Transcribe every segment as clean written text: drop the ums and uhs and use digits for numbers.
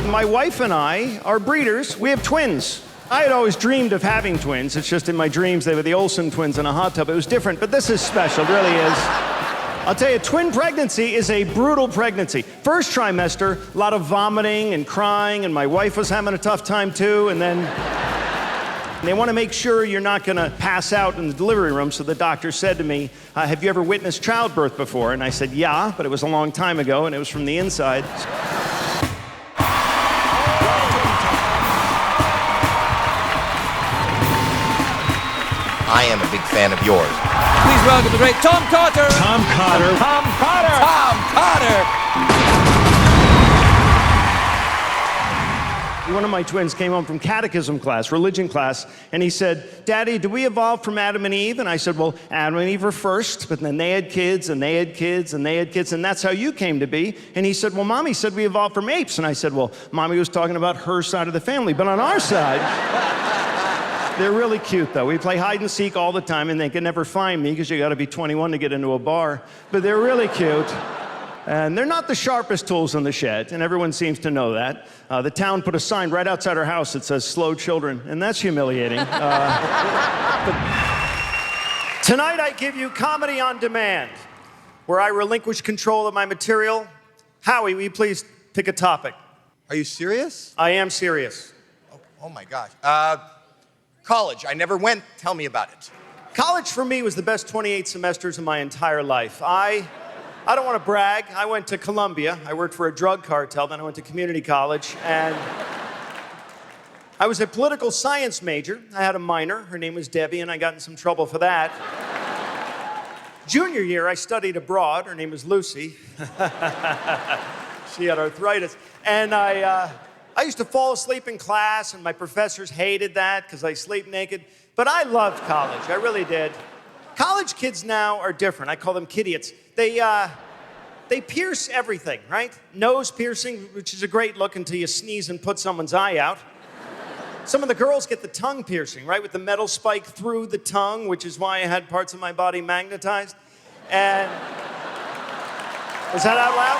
My wife and I are breeders. We have twins. I had always dreamed of having twins. It's just in my dreams they were the Olsen twins in a hot tub. It was different, but this is special, it really is. I'll tell you, twin pregnancy is a brutal pregnancy. First trimester, a lot of vomiting and crying, and my wife was having a tough time too, and then they want to make sure you're not going to pass out in the delivery room, so the doctor said to me, have you ever witnessed childbirth before? And I said, yeah, but it was a long time ago, and it was from the inside. I am a big fan of yours. Please welcome the great Tom Cotter. Tom Cotter. Tom Cotter. Tom Cotter. One of my twins came home from catechism class, religion class, and he said, Daddy, did we evolve from Adam and Eve? And I said, well, Adam and Eve were first, but then they had kids, and they had kids, and they had kids, and that's how you came to be. And he said, well, Mommy said we evolved from apes. And I said, well, Mommy was talking about her side of the family, but on our side, they're really cute, though. We play hide and seek all the time, and they can never find me because you got to be 21 to get into a bar. But they're really cute. And they're not the sharpest tools in the shed, and everyone seems to know that. The town put a sign right outside our house that says, slow children, and that's humiliating. Tonight I give you Comedy on Demand, where I relinquish control of my material. Howie, will you please pick a topic? Are you serious? I am serious. Oh my gosh. College. I never went. Tell me about it. College for me was the best 28 semesters of my entire life. I don't want to brag. I went to Columbia. I worked for a drug cartel. Then I went to community college. And I was a political science major. I had a minor. Her name was Debbie, and I got in some trouble for that. Junior year, I studied abroad. Her name was Lucy. She had arthritis. And I used to fall asleep in class, and my professors hated that because I sleep naked. But I loved college. I really did. College kids now are different. I call them kidiots. They pierce everything, right? Nose piercing, which is a great look until you sneeze and put someone's eye out. Some of the girls get the tongue piercing, right? With the metal spike through the tongue, which is why I had parts of my body magnetized. And was that out loud?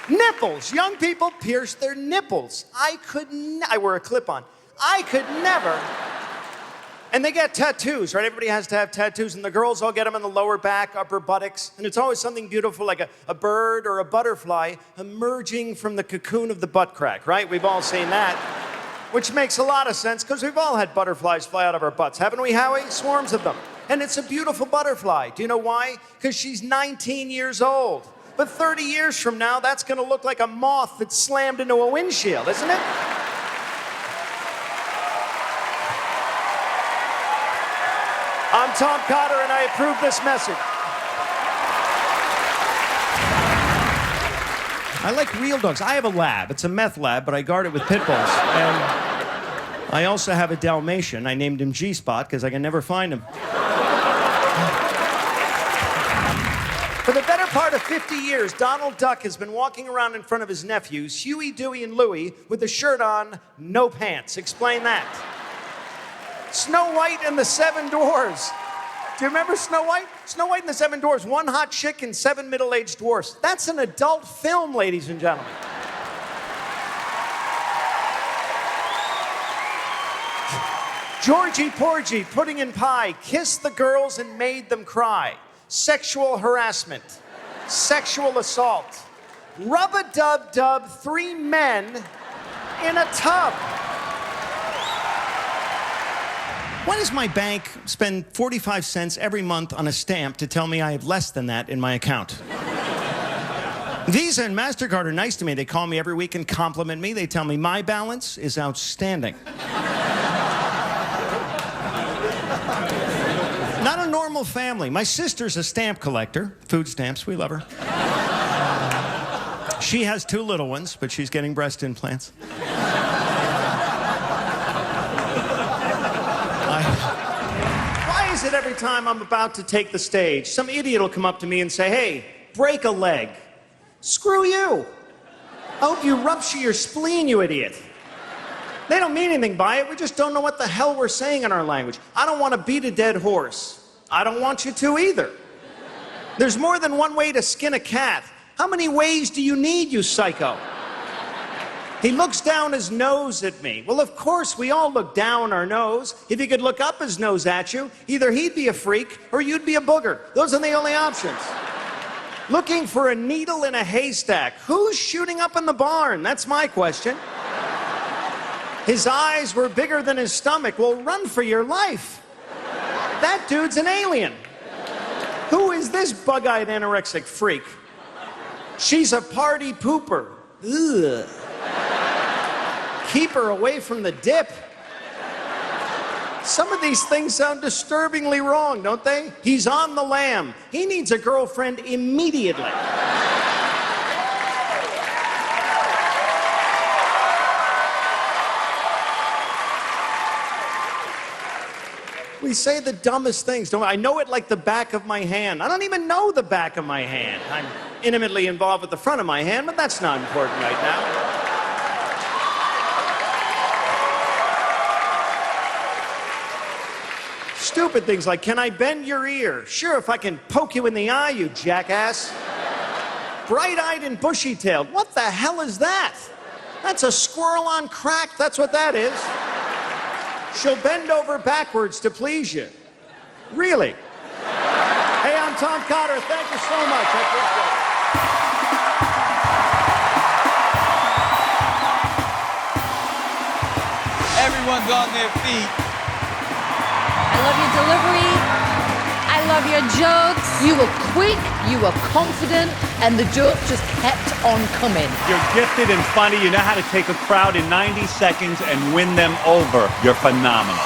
Nipples. Young people pierce their nipples. I wear a clip-on. I could never. And they get tattoos, right? Everybody has to have tattoos, and the girls all get them in the lower back, upper buttocks, and it's always something beautiful like a bird or a butterfly emerging from the cocoon of the butt crack, right? We've all seen that, which makes a lot of sense because we've all had butterflies fly out of our butts, haven't we, Howie? Swarms of them. And it's a beautiful butterfly. Do you know why? Because she's 19 years old. But 30 years from now, that's going to look like a moth that slammed into a windshield, isn't it? I'm Tom Cotter, and I approve this message. I like real dogs. I have a lab. It's a meth lab, but I guard it with pit bulls. And I also have a Dalmatian. I named him G-Spot because I can never find him. For the better part of 50 years, Donald Duck has been walking around in front of his nephews, Huey, Dewey, and Louie, with a shirt on, no pants. Explain that. Snow White and the Seven Dwarfs. Do you remember Snow White? Snow White and the Seven Dwarfs, one hot chick and 7 middle-aged dwarfs. That's an adult film, ladies and gentlemen. Georgie Porgy, Pudding and Pie, kissed the girls and made them cry. Sexual harassment. Sexual assault. Rub-a-dub-dub, 3 men in a tub. Why does my bank spend 45 cents every month on a stamp to tell me I have less than that in my account? Visa and MasterCard are nice to me. They call me every week and compliment me. They tell me my balance is outstanding. Not a normal family. My sister's a stamp collector. Food stamps, we love her. She has 2 little ones, but she's getting breast implants. Why is it every time I'm about to take the stage, some idiot will come up to me and say, hey, break a leg. Screw you. I hope you rupture your spleen, you idiot. They don't mean anything by it. We just don't know what the hell we're saying in our language. I don't want to beat a dead horse. I don't want you to either. There's more than one way to skin a cat. How many ways do you need, you psycho? He looks down his nose at me. Well, of course, we all look down our nose. If he could look up his nose at you, either he'd be a freak or you'd be a booger. Those are the only options. Looking for a needle in a haystack. Who's shooting up in the barn? That's my question. His eyes were bigger than his stomach. Well, run for your life. That dude's an alien. Who is this bug-eyed anorexic freak? She's a party pooper. Ugh. Keep her away from the dip. Some of these things sound disturbingly wrong, don't they? He's on the lam. He needs a girlfriend immediately. We say the dumbest things, don't we? I know it like the back of my hand. I don't even know the back of my hand. I'm intimately involved with the front of my hand, but that's not important right now. Stupid things like, can I bend your ear? Sure, if I can poke you in the eye, you jackass. Bright-eyed and bushy-tailed. What the hell is that? That's a squirrel on crack. That's what that is. She'll bend over backwards to please you. Really? Hey, I'm Tom Cotter. Thank you so much. I appreciate it. Everyone's on their feet. I love your delivery. I love your jokes. You were quick, you were confident, and the jokes just kept on coming. You're gifted and funny. You know how to take a crowd in 90 seconds and win them over. You're phenomenal.